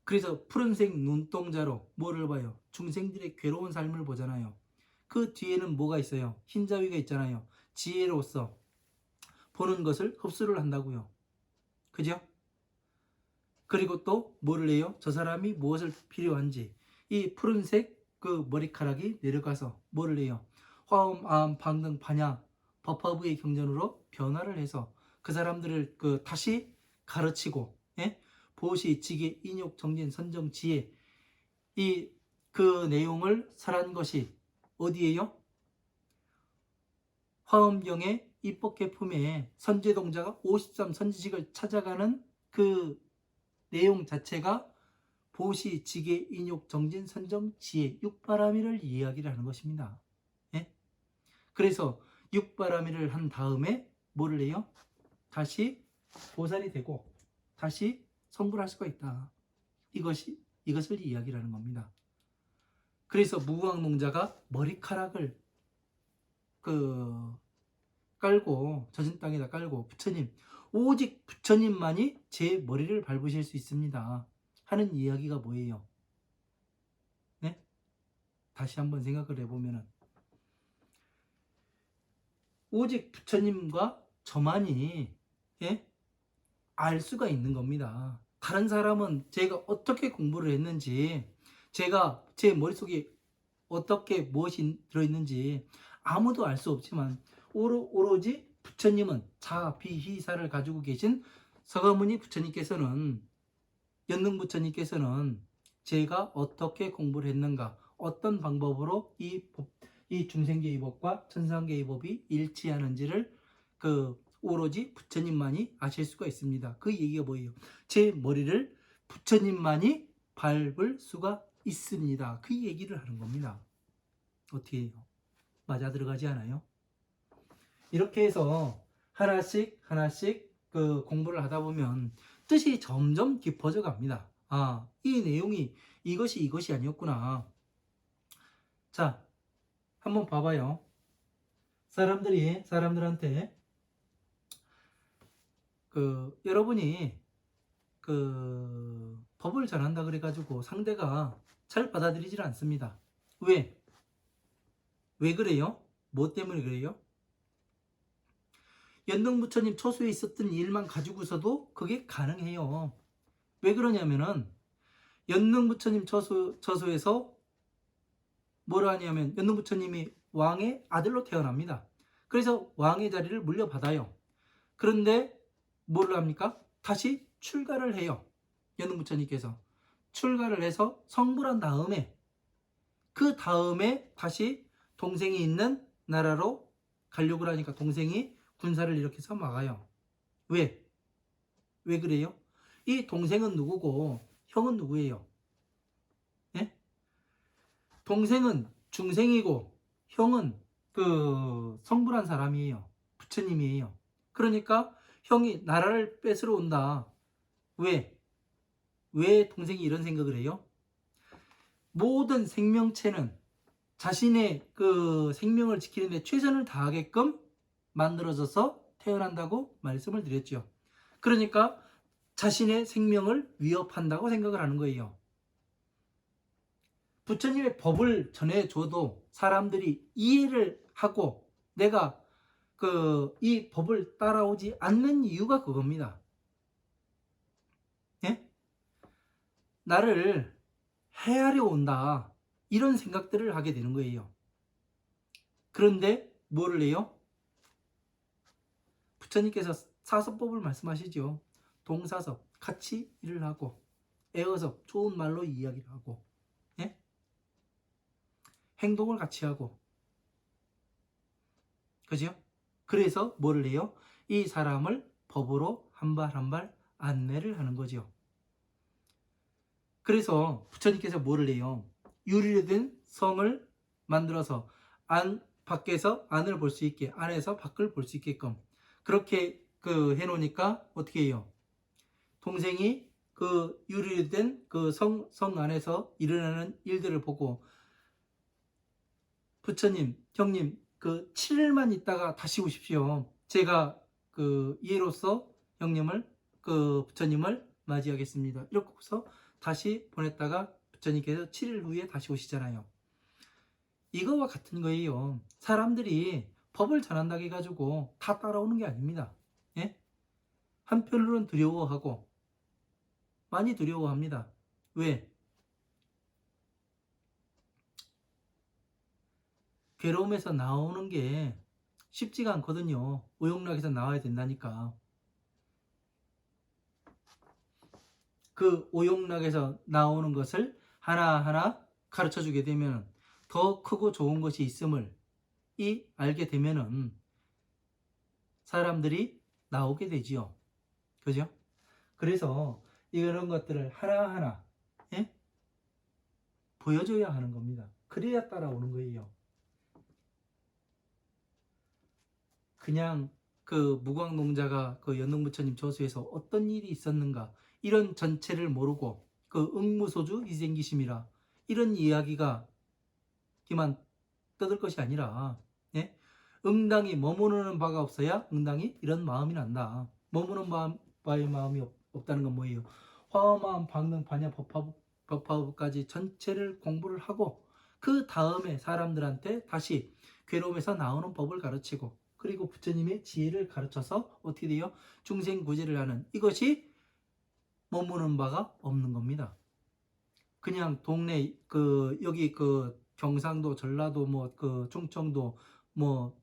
그래서 푸른색 눈동자로 뭐를 봐요? 중생들의 괴로운 삶을 보잖아요. 그 뒤에는 뭐가 있어요? 흰자위가 있잖아요. 지혜로서 보는 것을 흡수를 한다고요. 그죠? 그리고 또 뭐를 해요? 저 사람이 무엇을 필요한지 이 푸른색 머리카락이 내려가서 뭐를 해요? 화음, 암, 방등, 반야, 법화부의 경전으로 변화를 해서 그 사람들을 다시 가르치고 보시, 지계, 인욕, 정진, 선정, 지혜 이 내용을 설한 것이 어디에요? 화엄경의 입법계품에 선제동자가 53 선지식을 찾아가는 그 내용 자체가 보시, 지계, 인욕, 정진, 선정, 지혜, 육바라밀을 이야기를 하는 것입니다. 예? 그래서 육바라밀을 한 다음에 뭐를 해요? 다시 보살이 되고 다시 성불할 수가 있다. 이것을 이야기를 하는 겁니다. 그래서 무구왕농자가 머리카락을 깔고 젖은 땅에다 깔고 부처님 오직 부처님만이 제 머리를 밟으실 수 있습니다 하는 이야기가 뭐예요? 네? 다시 한번 생각을 해보면 오직 부처님과 저만이 알 수가 있는 겁니다. 다른 사람은 제가 어떻게 공부를 했는지 제가 제 머릿속에 어떻게 무엇이 들어있는지 아무도 알 수 없지만 오로지 부처님은 자비희사를 가지고 계신 서가모니 부처님께서는 연능 부처님께서는 제가 어떻게 공부를 했는가 어떤 방법으로 이 중생계의 법과 천상계의 법이 일치하는지를 오로지 부처님만이 아실 수가 있습니다. 그 얘기가 뭐예요? 제 머리를 부처님만이 밟을 수가 있습니다. 그 얘기를 하는 겁니다. 어떻게 해요? 맞아 들어가지 않아요? 이렇게 해서 하나씩 하나씩 그 공부를 하다 보면 뜻이 점점 깊어져 갑니다. 아, 이 내용이 이것이 아니었구나. 자, 한번 봐봐요. 사람들한테 그 여러분이 그 법을 전한다 그래가지고 상대가 잘 받아들이질 않습니다. 왜? 왜 그래요? 뭐 때문에 그래요? 연등부처님 처소에 있었던 일만 가지고서도 그게 가능해요. 왜 그러냐면은 연등부처님 처소에서 뭐라 하냐면 연등부처님이 왕의 아들로 태어납니다. 그래서 왕의 자리를 물려받아요. 그런데 뭐를 합니까? 다시 출가를 해요. 연등부처님께서 출가를 해서 성불한 다음에 그 다음에 다시 동생이 있는 나라로 가려고 하니까 동생이 군사를 일으켜서 막아요. 왜? 왜 그래요? 이 동생은 누구고 형은 누구예요? 예? 동생은 중생이고 형은 그 성불한 사람이에요. 부처님이에요. 그러니까 형이 나라를 뺏으러 온다. 왜? 왜 동생이 이런 생각을 해요? 모든 생명체는 자신의 그 생명을 지키는데 최선을 다하게끔 만들어져서 태어난다고 말씀을 드렸죠. 그러니까 자신의 생명을 위협한다고 생각을 하는 거예요. 부처님의 법을 전해줘도 사람들이 이해를 하고 내가 이 법을 따라오지 않는 이유가 그겁니다. 예? 나를 해하려 온다. 이런 생각들을 하게 되는 거예요. 그런데 뭐를 해요? 부처님께서 사서법을 말씀하시죠. 동사섭, 같이 일을 하고 애어섭, 좋은 말로 이야기를 하고 예? 행동을 같이 하고 그죠? 그래서 뭐를 해요? 이 사람을 법으로 한 발 한 발 안내를 하는 거죠. 그래서 부처님께서 뭐를 해요? 유리로 된 성을 만들어서 밖에서 안을 볼 수 있게, 안에서 밖을 볼 수 있게끔 그렇게 그 해놓으니까 어떻게 해요? 동생이 그 유리로 된 그 성 안에서 일어나는 일들을 보고 부처님, 형님, 그 7일만 있다가 다시 오십시오. 제가 그 이해로서 형님을 그 부처님을 맞이하겠습니다. 이렇게 해서 다시 보냈다가 부처님께서 7일 후에 다시 오시잖아요. 이거와 같은 거예요. 사람들이 법을 전한다고 해가지고 다 따라오는 게 아닙니다. 예? 한편으로는 두려워하고 많이 두려워합니다. 왜? 괴로움에서 나오는 게 쉽지가 않거든요. 오용락에서 나와야 된다니까. 그 오용락에서 나오는 것을 하나하나 가르쳐 주게 되면 더 크고 좋은 것이 있음을 알게 되면은 사람들이 나오게 되지요. 그죠? 그래서 이런 것들을 하나하나 예? 보여줘야 하는 겁니다. 그래야 따라오는 거예요. 그냥 그 무광농자가 그 연능부처님 저수에서 어떤 일이 있었는가 이런 전체를 모르고 그 응무소주 이생기심이라 이런 이야기가 기만 떠들 것이 아니라 예? 응당이 머무르는 바가 없어야 응당이 이런 마음이 난다. 머무는 바의 마음이 없다는 건 뭐예요? 화엄마음 방능 반야 법화부까지 전체를 공부를 하고 그 다음에 사람들한테 다시 괴로움에서 나오는 법을 가르치고 그리고 부처님의 지혜를 가르쳐서 어떻게 돼요? 중생구제를 하는 이것이 머무는 바가 없는 겁니다. 그냥 동네 그 여기 그 경상도 전라도 뭐 그 충청도 뭐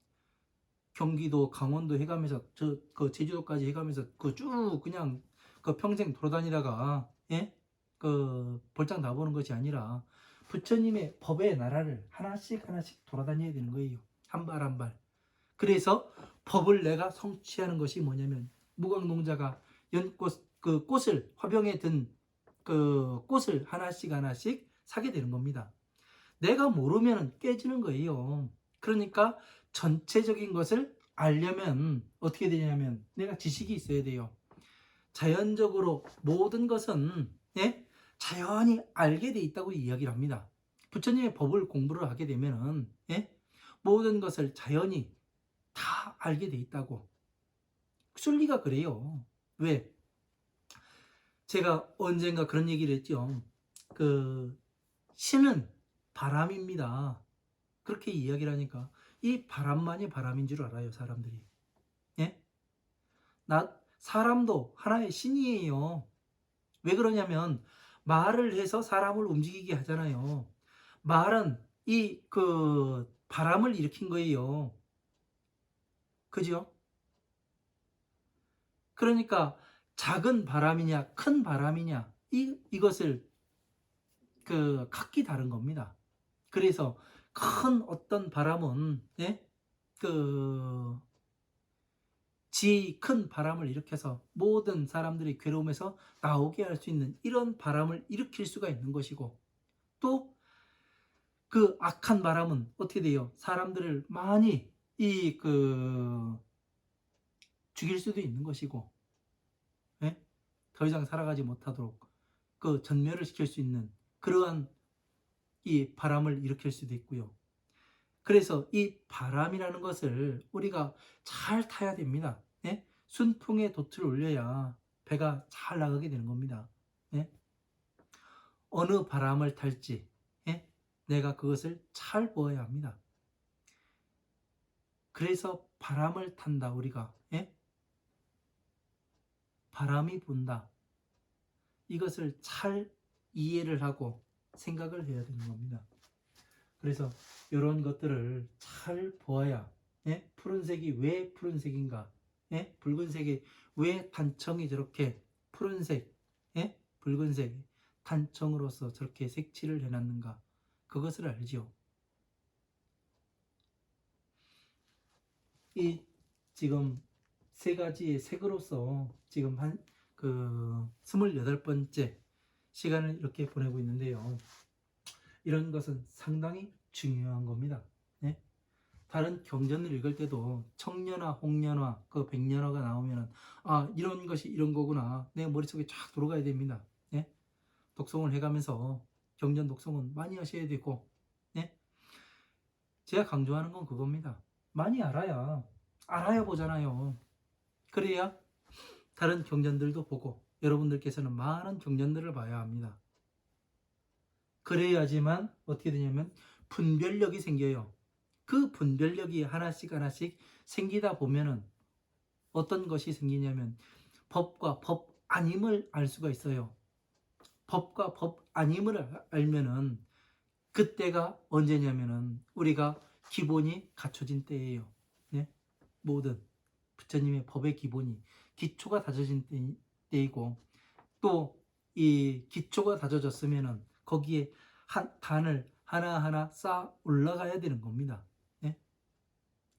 경기도 강원도 해가면서 저 그 제주도까지 해가면서 그 쭉 그냥 그 평생 돌아다니다가 예? 그 볼장 나보는 것이 아니라 부처님의 법의 나라를 하나씩 하나씩 돌아다녀야 되는 거예요. 한 발 한 발. 그래서 법을 내가 성취하는 것이 뭐냐면 무광농자가 연꽃 그 꽃을 화병에 든 그 꽃을 하나씩 하나씩 사게 되는 겁니다. 내가 모르면 깨지는 거예요. 그러니까 전체적인 것을 알려면 어떻게 되냐면 내가 지식이 있어야 돼요. 자연적으로 모든 것은 예? 자연히 알게 돼 있다고 이야기를 합니다. 부처님의 법을 공부를 하게 되면은 예? 모든 것을 자연히 다 알게 돼 있다고. 순리가 그래요. 왜? 제가 언젠가 그런 얘기를 했죠. 그 신은 바람입니다. 그렇게 이야기를 하니까 이 바람만이 바람인 줄 알아요, 사람들이. 예? 사람도 하나의 신이에요. 왜 그러냐면 말을 해서 사람을 움직이게 하잖아요. 말은 이 그 바람을 일으킨 거예요. 그죠? 그러니까 작은 바람이냐 큰 바람이냐 이것을 그 각기 다른 겁니다. 그래서 큰 어떤 바람은 예? 그 지 큰 바람을 일으켜서 모든 사람들이 괴로움에서 나오게 할 수 있는 이런 바람을 일으킬 수가 있는 것이고, 또 그 악한 바람은 어떻게 돼요? 사람들을 많이 죽일 수도 있는 것이고, 예? 더 이상 살아가지 못하도록 그 전멸을 시킬 수 있는 그러한 이 바람을 일으킬 수도 있고요. 그래서 이 바람이라는 것을 우리가 잘 타야 됩니다. 예? 순풍에 돛을 올려야 배가 잘 나가게 되는 겁니다. 예? 어느 바람을 탈지 예? 내가 그것을 잘 보아야 합니다. 그래서 바람을 탄다 우리가. 예? 바람이 분다. 이것을 잘 이해를 하고 생각을 해야 되는 겁니다. 그래서 이런 것들을 잘 보아야 예? 푸른색이 왜 푸른색인가? 예? 붉은색이 왜 단청이 저렇게 푸른색, 예? 붉은색 단청으로서 저렇게 색칠을 해놨는가? 그것을 알죠. 이 지금 세 가지의 색으로서 지금 그 28번째 시간을 이렇게 보내고 있는데요. 이런 것은 상당히 중요한 겁니다. 네? 다른 경전을 읽을 때도 청년화, 홍년화, 그 백년화가 나오면은 이런 것이 이런 거구나. 내 머릿속에 쫙 들어가야 됩니다. 네? 독송을 해가면서 경전 독송은 많이 하셔야 되고, 네? 제가 강조하는 건 그겁니다. 많이 알아야 보잖아요. 그래야 다른 경전들도 보고 여러분들께서는 많은 경전들을 봐야 합니다. 그래야지만 어떻게 되냐면 분별력이 생겨요. 그 분별력이 하나씩 하나씩 생기다 보면은 어떤 것이 생기냐면 법과 법 아님을 알 수가 있어요. 법과 법 아님을 알면은 그때가 언제냐면은 우리가 기본이 갖춰진 때예요. 네? 모든 부처님의 법의 기본이 기초가 다져진 때이고, 또 이 기초가 다져졌으면은 거기에 한 단을 하나하나 쌓아 올라가야 되는 겁니다. 네?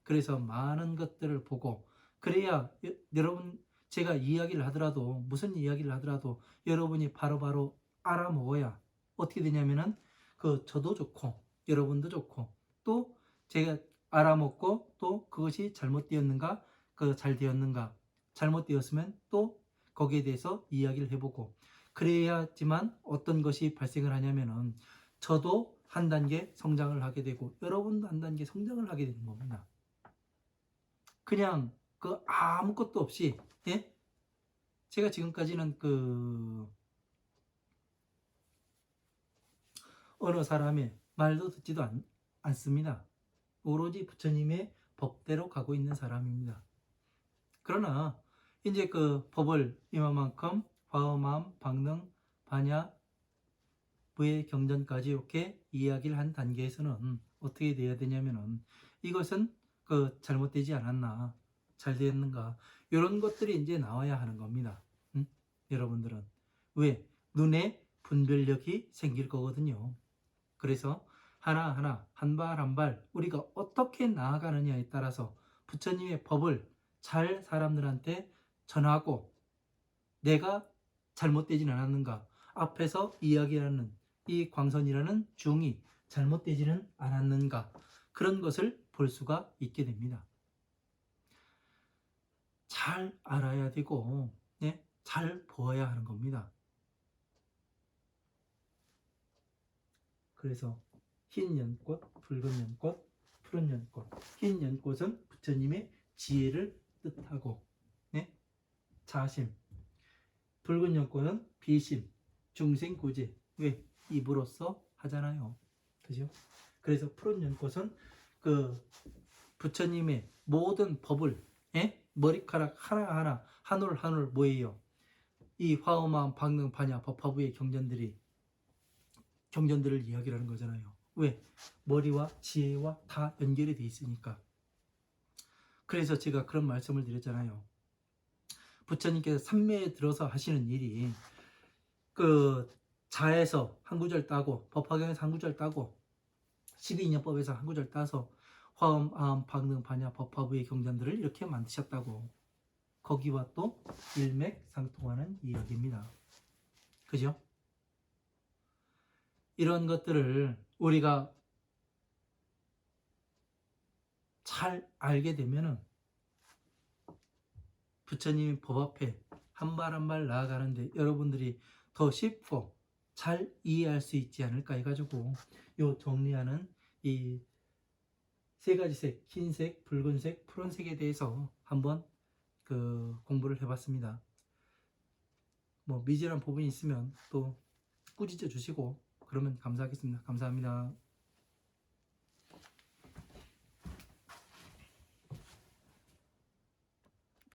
그래서 많은 것들을 보고 그래야 여러분 제가 이야기를 하더라도 무슨 이야기를 하더라도 여러분이 바로바로 알아먹어야 어떻게 되냐면은 그 저도 좋고 여러분도 좋고 또 제가 알아먹고 또 그것이 잘못되었는가 그 잘 되었는가 잘못되었으면 또 거기에 대해서 이야기를 해보고 그래야지만 어떤 것이 발생을 하냐면은 저도 한 단계 성장을 하게 되고 여러분도 한 단계 성장을 하게 되는 겁니다. 그냥 그 아무것도 없이 예? 제가 지금까지는 그 어느 사람의 말도 듣지도 않습니다. 오로지 부처님의 법대로 가고 있는 사람입니다. 그러나 이제 그 법을 이만큼 화엄함, 방능, 반야, 부의 경전까지 이렇게 이야기를 한 단계에서는 어떻게 돼야 되냐면은 이것은 그 잘못되지 않았나, 잘 되었는가 이런 것들이 이제 나와야 하는 겁니다. 여러분들은 왜 눈에 분별력이 생길 거거든요. 그래서 하나하나 한 발 한 발 우리가 어떻게 나아가느냐에 따라서 부처님의 법을 잘 사람들한테 전하고 내가 잘못되진 않았는가, 앞에서 이야기하는 이 광선이라는 중이 잘못되지는 않았는가, 그런 것을 볼 수가 있게 됩니다. 잘 알아야 되고, 네? 잘 보아야 하는 겁니다. 그래서 흰 연꽃, 붉은 연꽃, 푸른 연꽃. 흰 연꽃은 부처님의 지혜를 뜻하고, 네? 자심. 붉은 연꽃은 비심, 중생구제. 왜? 입으로써 하잖아요. 그죠? 그래서 푸른 연꽃은 그 부처님의 모든 법을, 예? 머리카락 하나하나, 한 올 한 올 뭐예요? 이 화엄한 방능 반야 법화부의 경전들을 이야기를 하는 거잖아요. 왜? 머리와 지혜와 다 연결이 돼 있으니까. 그래서 제가 그런 말씀을 드렸잖아요. 부처님께서 삼매에 들어서 하시는 일이 그 자에서 한 구절 따고, 법화경에서 한 구절 따고, 12인연법에서 한 구절 따서 화엄, 아엄, 방능, 반야, 법화부의 경전들을 이렇게 만드셨다고. 거기와 또 일맥상통하는 이야기입니다. 그죠? 이런 것들을 우리가 잘 알게 되면은 부처님의 법 앞에 한 발 한 발 나아가는데 여러분들이 더 쉽고 잘 이해할 수 있지 않을까 해가지고 요 정리하는 이 세 가지 색, 흰색, 붉은색, 푸른색에 대해서 한번 그 공부를 해봤습니다. 뭐 미진한 부분이 있으면 또 꾸짖어 주시고 그러면 감사하겠습니다. 감사합니다.